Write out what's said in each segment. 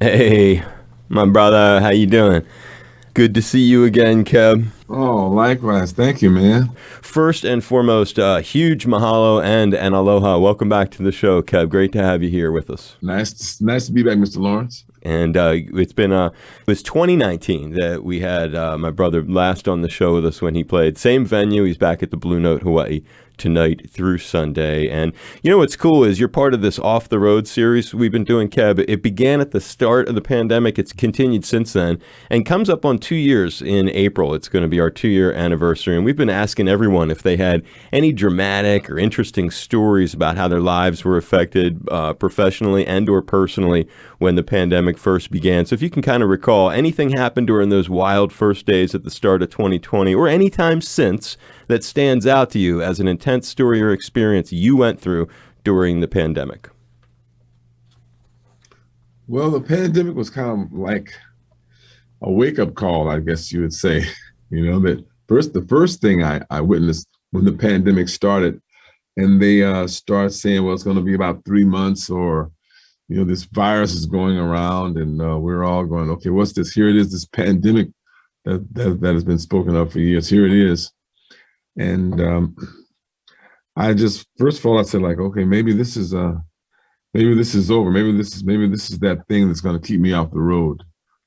Hey, my brother, how you doing? Good to see you again, Keb. Oh, likewise. Thank you, man. First and foremost, huge mahalo and an aloha. Welcome back to the show, Keb. Great to have you here with us. Nice to be back, Mr. Lawrence. And it was 2019 that we had my brother last on the show with us when he played. Same venue. He's back at the Blue Note Hawaii tonight through Sunday. And you know what's cool is you're part of this Off the Road series we've been doing, Keb. It began at the start of the pandemic. It's continued since then and comes up on 2 years in April. It's going to be our 2 year anniversary. And we've been asking everyone if they had any dramatic or interesting stories about how their lives were affected professionally and or personally when the pandemic first began. So if you can kind of recall anything happened during those wild first days at the start of 2020 or any time since that stands out to you as an intense story or experience you went through during the pandemic. Well, the pandemic was kind of like a wake-up call, I guess you would say. The first thing I witnessed when the pandemic started, and they start saying, well, it's going to be about 3 months, or this virus is going around, and we're all going, okay, what's this? Here it is, this pandemic that has been spoken of for years. Here it is, and I just first of all I said like, okay, maybe this is over. Maybe this is that thing that's going to keep me off the road.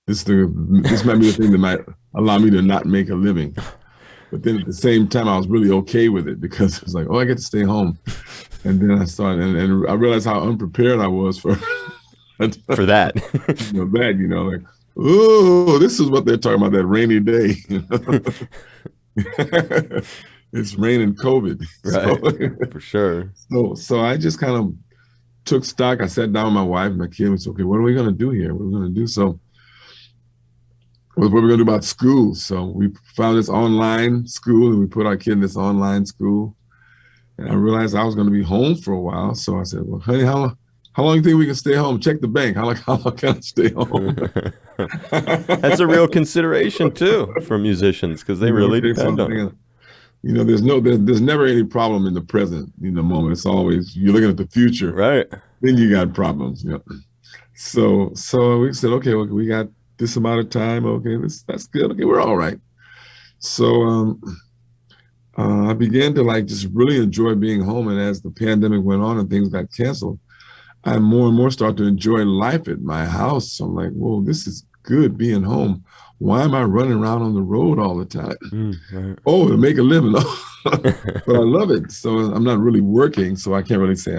This might be the thing that might allow me to not make a living. But then at the same time, I was really okay with it because it was like, oh, I get to stay home. And then I started, and I realized how unprepared I was for For that. like, oh, this is what they're talking about, that rainy day. It's raining COVID. Right. For sure. So I just kind of took stock. I sat down with my wife and my kid and said, okay, what are we going to do here? What are we going to do? So what are we going to do about school? So we found this online school and we put our kid in this online school. And I realized I was going to be home for a while. So I said, well, honey, how long do you think we can stay home? Check the bank. How long can I stay home? That's a real consideration too for musicians because they really Okay, so depend I'm on it. thinking, there's never any problem in the present, moment. It's always you're looking at the future, Right. then you got problems. So we said, okay, well, we got this amount of time. Okay, that's good. Okay, we're all right. So I began to like just really enjoy being home. And as the pandemic went on and things got canceled, I more and more start to enjoy life at my house. So I'm like, whoa, this is good being home. Why am I running around on the road all the time? Right. Oh, to make a living. But I love it. So I'm not really working, so I can't really say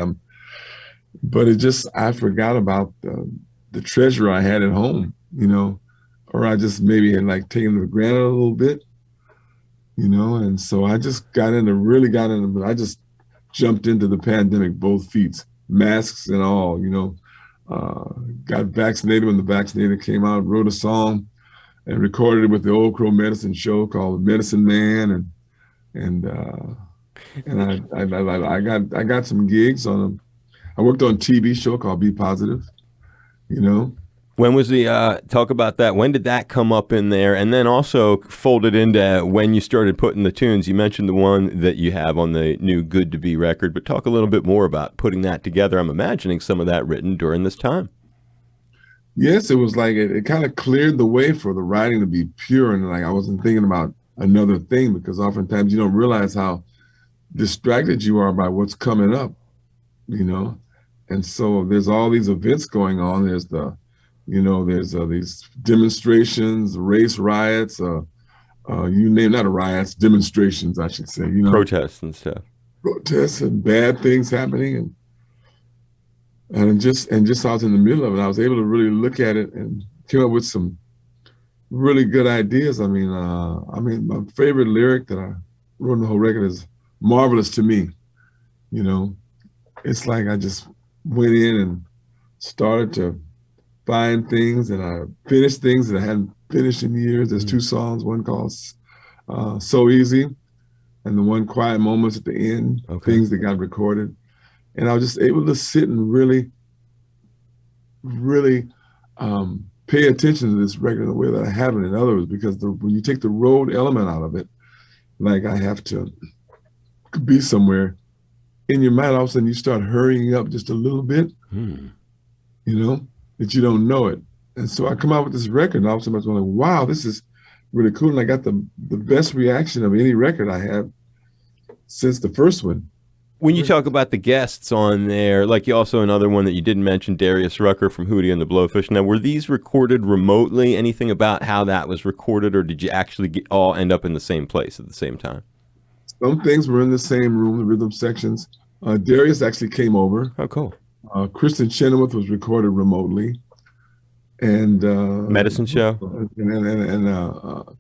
but it just, I forgot about the treasure I had at home, or I just maybe had like taken it for granted a little bit, and so I just really got into, but I just jumped into the pandemic, both feet, masks and all, got vaccinated when the vaccinator came out, wrote a song and recorded it with the Old Crow Medicine Show called Medicine Man, and I got some gigs on them. I worked on a TV show called Be Positive, you know. When was the talk about that? When did that come up in there? And then also folded into when you started putting the tunes. You mentioned the one that you have on the new Good to Be record, but talk a little bit more about putting that together. I'm imagining some of that written during this time. Yes, it was like it kind of cleared the way for the writing to be pure, and like I wasn't thinking about another thing because oftentimes you don't realize how distracted you are by what's coming up, you know. And so there's all these events going on. There's these demonstrations, race riots, you name not riots, demonstrations, I should say, Protests and stuff. protests and bad things happening, and just I was in the middle of it. I was able to really look at it and came up with some really good ideas. I mean, my favorite lyric that I wrote in the whole record is "marvelous to me." You know, it's like I just went in and started to find things, and I finished things that I hadn't finished in years. There's two songs, one called "So Easy," and the one "Quiet Moments" at the end, Okay. things that got recorded. And I was just able to sit and really, really pay attention to this record in a way that I haven't in others, because when you take the road element out of it, like I have to be somewhere, in your mind, all of a sudden you start hurrying up just a little bit, Hmm. you know, that you don't know it. And so I come out with this record, and all of a sudden I was like, wow, this is really cool. And I got the best reaction of any record I have since the first one. When you talk about the guests on there, like you also another one that you didn't mention, Darius Rucker from Hootie and the Blowfish. Now, were these recorded remotely? Anything about how that was recorded, or did you actually all end up in the same place at the same time? Some things were in the same room, the rhythm sections. Darius actually came over. Oh, cool. Kristen Chenoweth was recorded remotely. And Medicine Show.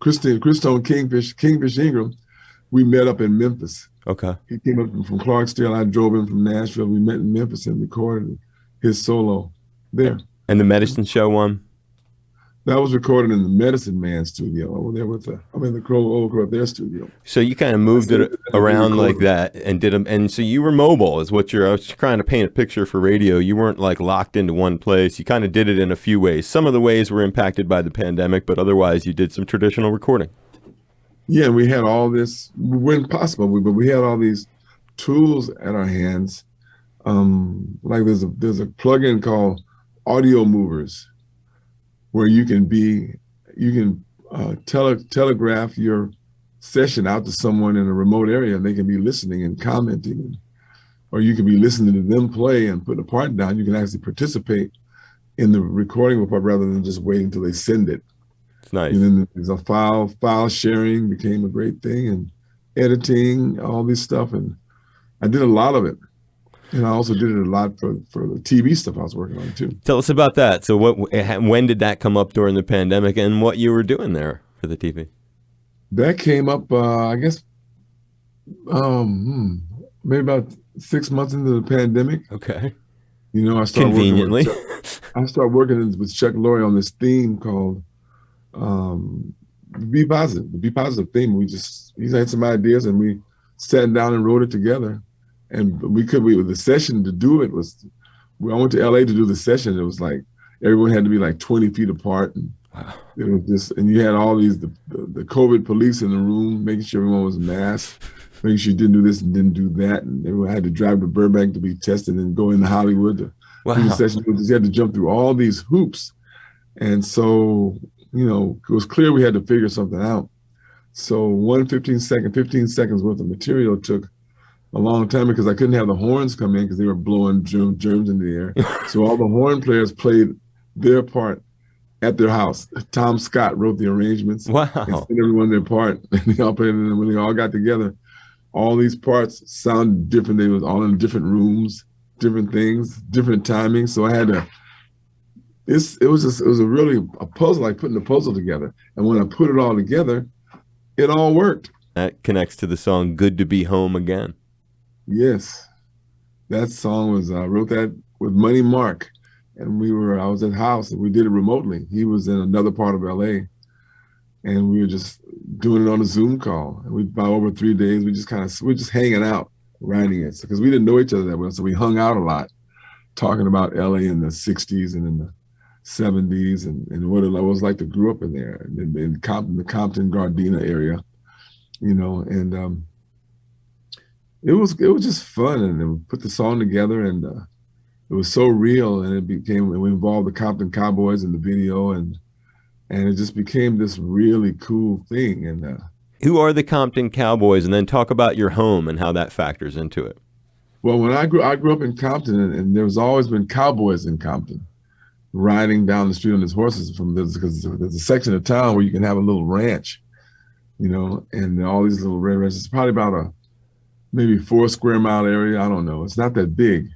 Christone Kingfish Ingram, we met up in Memphis. Okay. He came up from Clarksdale. I drove him from Nashville. We met in Memphis and recorded his solo there. And the Medicine Show one? That was recorded in the Medicine Man studio over there with the Crow at their studio. So you kind of moved it around like that and did them. And so you were mobile is what I was trying to paint a picture for radio. You weren't like locked into one place. You kind of did it in a few ways. Some of the ways were impacted by the pandemic, but otherwise you did some traditional recording. Yeah, and we had all this, when possible, but we had all these tools at our hands. Like there's a plugin called Audio Movers, where you can telegraph your session out to someone in a remote area, and they can be listening and commenting, or you can be listening to them play and put a part down. You can actually participate in the recording part rather than just waiting until they send it. It's nice. And then there's a file sharing became a great thing, and editing, all this stuff, and I did a lot of it. And I also did it a lot for the TV stuff I was working on too. Tell us about that. So when did that come up during the pandemic, and what you were doing there for the TV? That came up, I guess, maybe about 6 months into the pandemic. Okay. You know, I started conveniently. working with Chuck Lorre on this theme called Be Positive. The Be Positive theme. He had some ideas, and we sat down and wrote it together. And the session to do it was, I went to LA to do the session. It was like, everyone had to be like 20 feet apart. And wow. It was just, and you had all these, the COVID police in the room, making sure everyone was masked, making sure you didn't do this and didn't do that. And everyone had to drive to Burbank to be tested and go into Hollywood to do the session. You had to jump through all these hoops. And so, you know, it was clear we had to figure something out. So 15 seconds worth of material took a long time because I couldn't have the horns come in because they were blowing germs in the air. So all the horn players played their part at their house. Tom Scott wrote the arrangements. Wow. And sent everyone their part. And they all played it, and when they all got together, all these parts sounded different. They was all in different rooms, different things, different timings. So I had to, it was really a puzzle, like putting the puzzle together. And when I put it all together, it all worked. That connects to the song Good to Be Home Again. Yes. That song was, I wrote that with Money Mark. And I was at house and we did it remotely. He was in another part of LA and we were just doing it on a Zoom call. And about over 3 days, we're just hanging out, writing it. Because we didn't know each other that well. So we hung out a lot, talking about LA in the 60s and in the 70s and what it was like to grow up in there, in Compton, the Compton, Gardena area, you know, and it was just fun. And then we put the song together and it was so real, and it involved the Compton Cowboys in the video, and it just became this really cool thing. And who are the Compton Cowboys? And then talk about your home and how that factors into it. Well, when I grew up in Compton, and there's always been cowboys in Compton, riding down the street on his horses because there's a section of town where you can have a little ranch, you know, and all these little ranches. It's probably about maybe 4 square mile area. I don't know. It's not that big.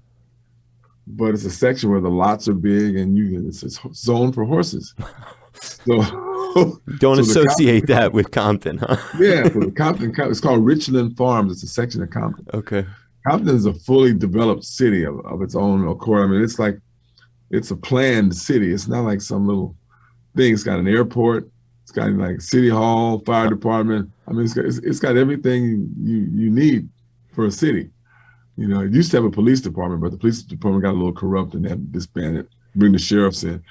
But it's a section where the lots are big and it's zoned for horses. So don't associate that with Compton, huh? Yeah, for the Compton, it's called Richland Farms. It's a section of Compton. Okay. Compton is a fully developed city of its own accord. I mean, it's a planned city. It's not like some little thing. It's got an airport. It's got like city hall, fire department. I mean, it's got everything you need for a city. You know, it used to have a police department, but the police department got a little corrupt and they had to disband it, bring the sheriffs in.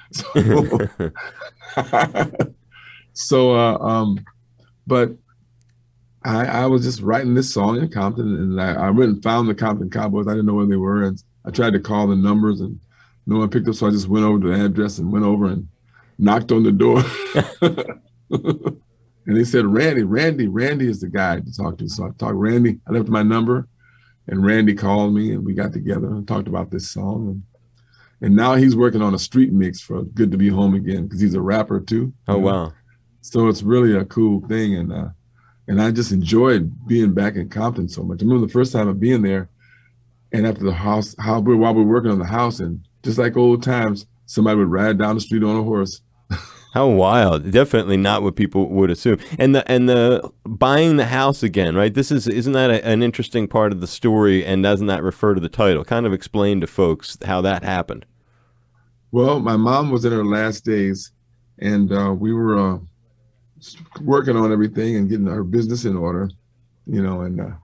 But I was just writing this song in Compton, and I went and found the Compton Cowboys. I didn't know where they were, and I tried to call the numbers, and no one picked up. So I just went over to the address and went over and knocked on the door. And they said, Randy is the guy to talk to. So I talked Randy. I left my number, and Randy called me, and we got together and talked about this song. And now he's working on a street mix for Good to Be Home Again, because he's a rapper too. Oh, wow. So it's really a cool thing. And I just enjoyed being back in Compton so much. I remember the first time of being there, and after the house, while we were working on the house, and just like old times, somebody would ride down the street on a horse. How wild. Definitely not what people would assume. And the buying the house again, right? Isn't that an interesting part of the story, and doesn't that refer to the title? Kind of explain to folks how that happened. Well, my mom was in her last days, and we were working on everything and getting her business in order, and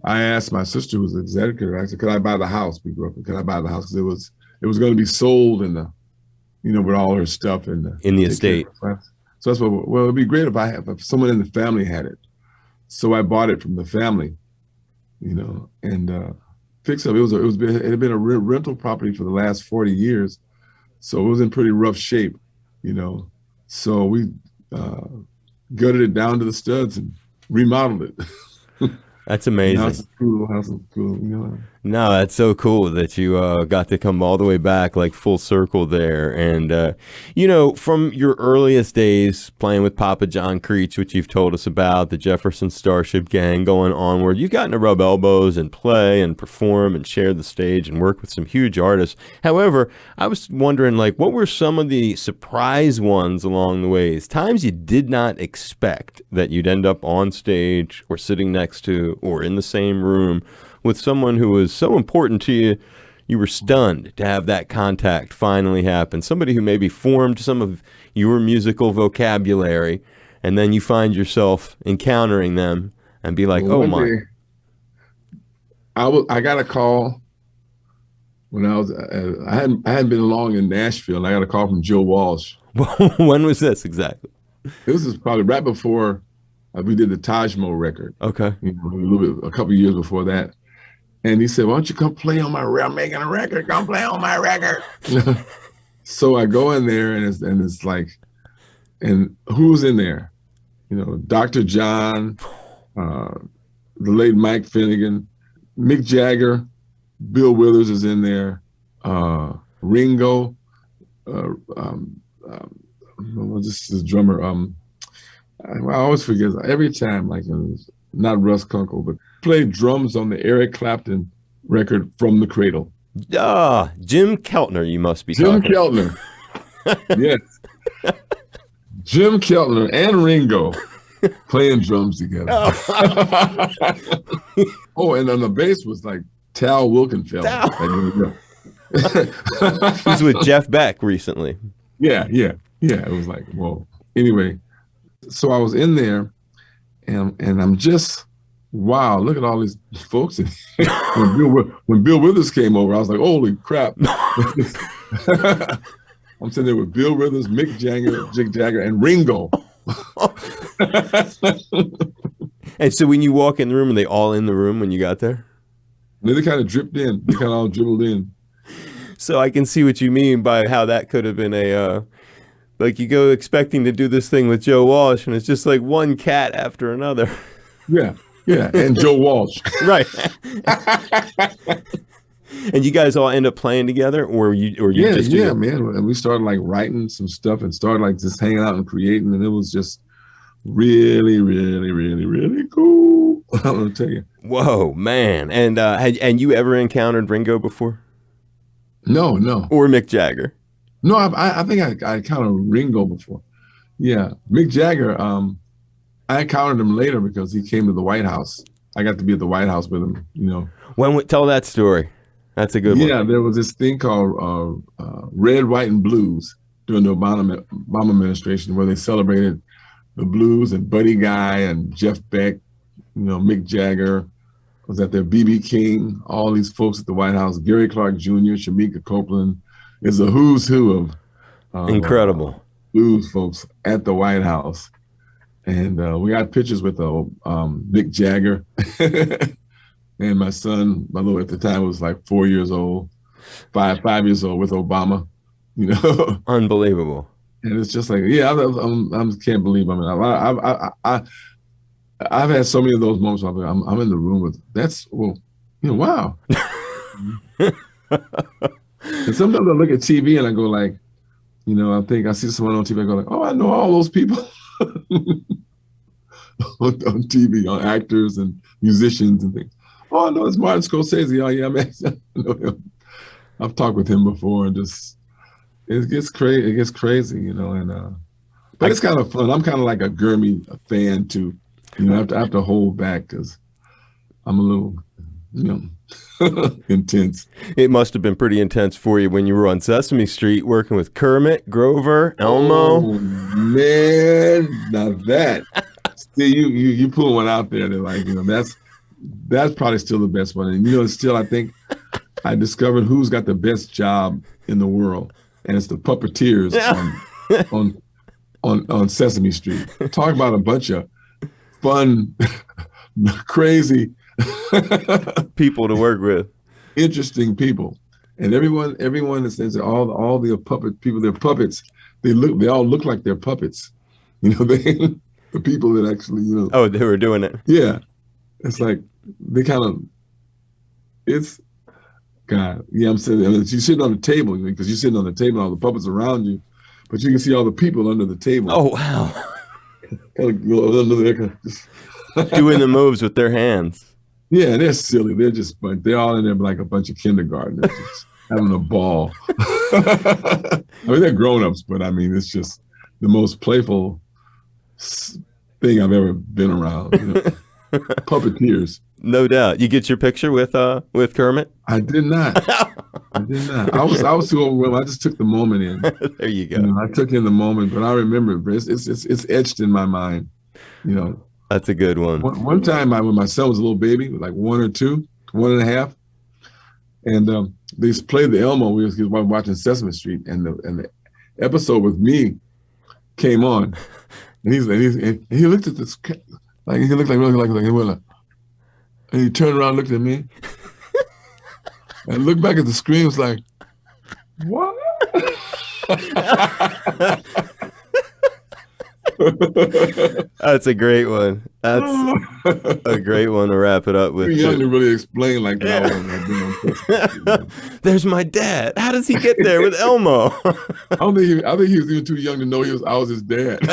I asked my sister, who was the executive, I said, could I buy the house? We grew up, could I buy the house? Because it was going to be sold in the, with all her stuff in the estate. So that's what. Well, it'd be great if someone in the family had it. So I bought it from the family, and fixed up. It had been a rental property for the last 40 years, so it was in pretty rough shape, So we gutted it down to the studs and remodeled it. That's amazing. House is cool. No, that's so cool that you got to come all the way back, like full circle there. And, from your earliest days playing with Papa John Creech, which you've told us about, the Jefferson Starship Gang going onward, you've gotten to rub elbows and play and perform and share the stage and work with some huge artists. However, I was wondering, what were some of the surprise ones along the ways? Times you did not expect that you'd end up on stage or sitting next to or in the same room with someone who was so important to you, you were stunned to have that contact finally happen. Somebody who maybe formed some of your musical vocabulary, and then you find yourself encountering them and be like, well, oh my. I got a call when I was, I hadn't been long in Nashville, and I got a call from Joe Walsh. When was this exactly? This is probably right before we did the Taj Mo record. Okay. A couple of years before that. And he said, why don't you come play on my record? I'm making a record. Come play on my record. So I go in there, and it's like, and who's in there? Dr. John, the late Mike Finnegan, Mick Jagger, Bill Withers is in there, Ringo, this is drummer. I always forget every time, not Russ Kunkel, but played drums on the Eric Clapton record From the Cradle. Jim Keltner, you must be Jim talking. Keltner. Yes. Jim Keltner and Ringo playing drums together. Oh, and on the bass was Tal Wilkenfeld. He's with Jeff Beck recently. Yeah. It was whoa. Anyway, so I was in there, and I'm just, wow, look at all these folks. When Bill Withers came over, I was like, holy crap. I'm sitting there with Bill Withers, Mick Jagger, and Ringo. And so when you walk in the room, are they all in the room when you got there? They kind of dripped in. They kind of all dribbled in. So I can see what you mean by how that could have been you go expecting to do this thing with Joe Walsh, and it's just like one cat after another. Yeah, and Joe Walsh. Right. And you guys all end up playing together, or you just yeah, man. And we started writing some stuff and started just hanging out and creating, and it was just really, really, really, really cool. I'm gonna tell you. Whoa, man! And had you ever encountered Ringo before? No. Or Mick Jagger? No, I think I encountered Ringo before. Yeah, Mick Jagger. I encountered him later because he came to the White House. I got to be at the White House with him. Tell that story. That's a good one. Yeah, there was this thing called Red, White, and Blues during the Obama administration, where they celebrated the blues, and Buddy Guy and Jeff Beck, Mick Jagger was at there, B.B. King, all these folks at the White House, Gary Clark Jr., Shamika Copeland. It's a who's who of incredible blues folks at the White House. And we got pictures with Mick Jagger. And my son, at the time, was 5 years old with Obama, Unbelievable. And it's just like, yeah, I just can't believe. I mean, I've had so many of those moments. Where I'm in the room with that's well, wow. And sometimes I look at TV and I go like, I think I see someone on TV. I go like, oh, I know all those people on TV, on actors and musicians and things. Oh, I know it's Martin Scorsese. Oh, yeah, man, I know him. I've talked with him before, and just it gets crazy. It gets crazy, and but it's kind of fun. I'm kind of like a Gurmy fan too. I have to hold back because I'm a little, intense. It must have been pretty intense for you when you were on Sesame Street working with Kermit, Grover, Elmo. Oh man, now that see you pull one out there that like that's probably still the best one, and still I think I discovered who's got the best job in the world, and it's the puppeteers on Sesame Street. Talk about a bunch of fun, crazy people to work with, interesting people, and everyone that says all the puppet people, they're puppets. They all look like they're puppets. The people that actually Oh, they were doing it. Yeah, it's like they kind of it's God. Yeah, I'm sitting. You're sitting on the table because you're sitting on the table, all the puppets around you, but you can see all the people under the table. Oh wow! Kind of go under there, doing the moves with their hands. Yeah, they're silly. They're all in there like a bunch of kindergartners just having a ball. I mean, they're grown-ups, but I mean, it's just the most playful thing I've ever been around. Puppeteers. No doubt. You get your picture with Kermit? I did not. I did not. I was too overwhelmed. I just took the moment in. There you go. I took in the moment, but I remember it. It's etched in my mind. That's a good one. One time, when my son was a little baby, like 1 or 2, 1.5, and they played the Elmo. He was watching Sesame Street, and the episode with me came on, and he looked at this like he looked like and he turned around, looked at me, and looked back at the screen. Was like, what? That's a great one. That's a great one to wrap it up with. Too young to really explain like that. There's my dad. How does he get there with Elmo? I think he was even too young to know I was his dad.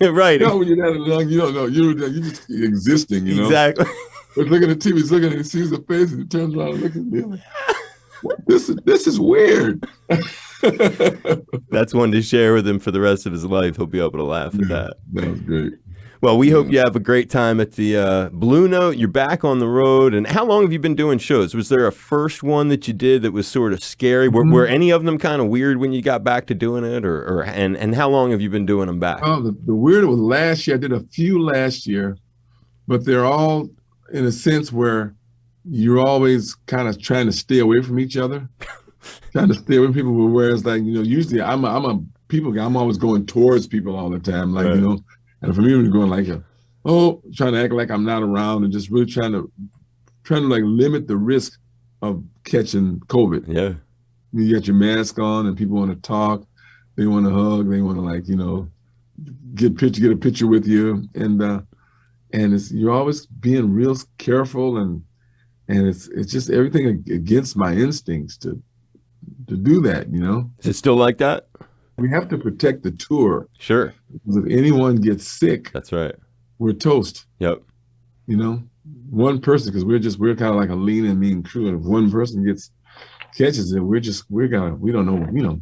Right. When you're that young, you don't know. You're just existing. Exactly. But looking at the TV, he's looking and he sees the face and he turns around and looks at me like, this is weird. That's one to share with him for the rest of his life. He'll be able to laugh at that. That was great. Well, we hope you have a great time at the Blue Note. You're back on the road. And how long have you been doing shows? Was there a first one that you did that was sort of scary? Were any of them kind of weird when you got back to doing it? And how long have you been doing them back? Oh, the weird was last year. I did a few last year, but they're all in a sense where you're always kind of trying to stay away from each other. Trying to stay with people, whereas like usually I'm a people guy. I'm always going towards people all the time, like right. And for me, we're going like, trying to act like I'm not around, and just really trying to like limit the risk of catching COVID. Yeah, you got your mask on, and people want to talk, they want to hug, they want to like get a picture with you, and you're always being real careful, and it's just everything against my instincts to do that, Is it still like that? We have to protect the tour. Sure. Because if anyone gets sick, that's right. We're toast. Yep. One person, because we're kind of like a lean and mean crew, and if one person catches it, we don't know,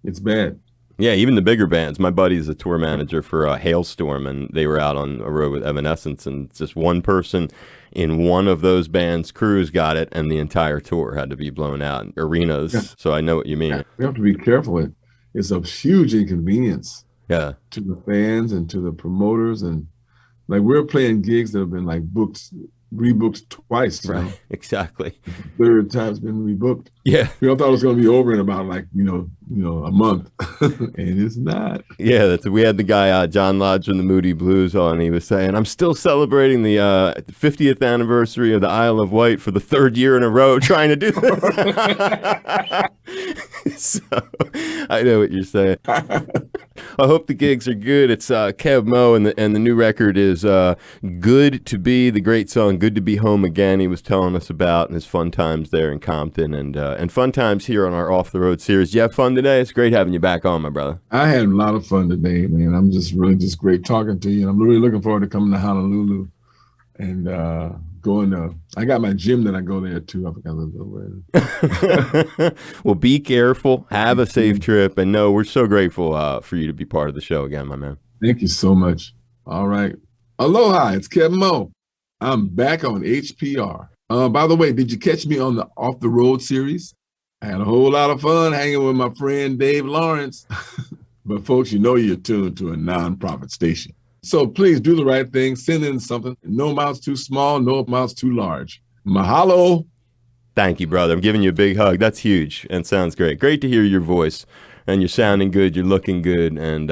it's bad. Yeah, even the bigger bands. My buddy's a tour manager for Hailstorm, and they were out on a road with Evanescence, and just one person in one of those bands' crews got it, and the entire tour had to be blown out in arenas. Yeah. So I know what you mean. Yeah. We have to be careful. It's a huge inconvenience. Yeah. To the fans and to the promoters, and like we're playing gigs that have been like booked rebooked twice, Right. Exactly. Third time's been rebooked. Yeah. We all thought it was going to be over in about like, a month. And it's not. Yeah, we had the guy John Lodge from the Moody Blues on. He was saying, "I'm still celebrating the 50th anniversary of the Isle of Wight for the third year in a row, trying to do this." So I know what you're saying. I hope the gigs are good. It's Keb Mo, and the new record is "Good to Be," the great song "Good to Be Home Again." He was telling us about his fun times there in Compton and fun times here on our Off the Road series. You have fun today? It's great having you back on, my brother. I had a lot of fun today, man. I'm just really just great talking to you. And I'm really looking forward to coming to Honolulu and going to, I got my gym that I go there too. I forgot where. Well, be careful. Have a safe trip. And no, we're so grateful for you to be part of the show again, my man. Thank you so much. All right. Aloha, it's Keb Mo. I'm back on HPR. By the way, did you catch me on the Off the Road series? I had a whole lot of fun hanging with my friend Dave Lawrence. But folks, you know you're tuned to a nonprofit station. So please do the right thing. Send in something. No amount's too small, no amount's too large. Mahalo. Thank you, brother. I'm giving you a big hug. That's huge and sounds great. Great to hear your voice. And you're sounding good. You're looking good. And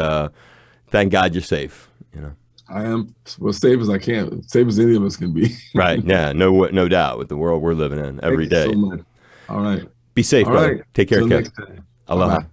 thank God you're safe. You know, I am as safe as I can, safe as any of us can be. Right. Yeah. No doubt with the world we're living in every day. Thank you so much. All right. Be safe, All brother. right. Take care, Till Kev. next time. Aloha. Bye-bye.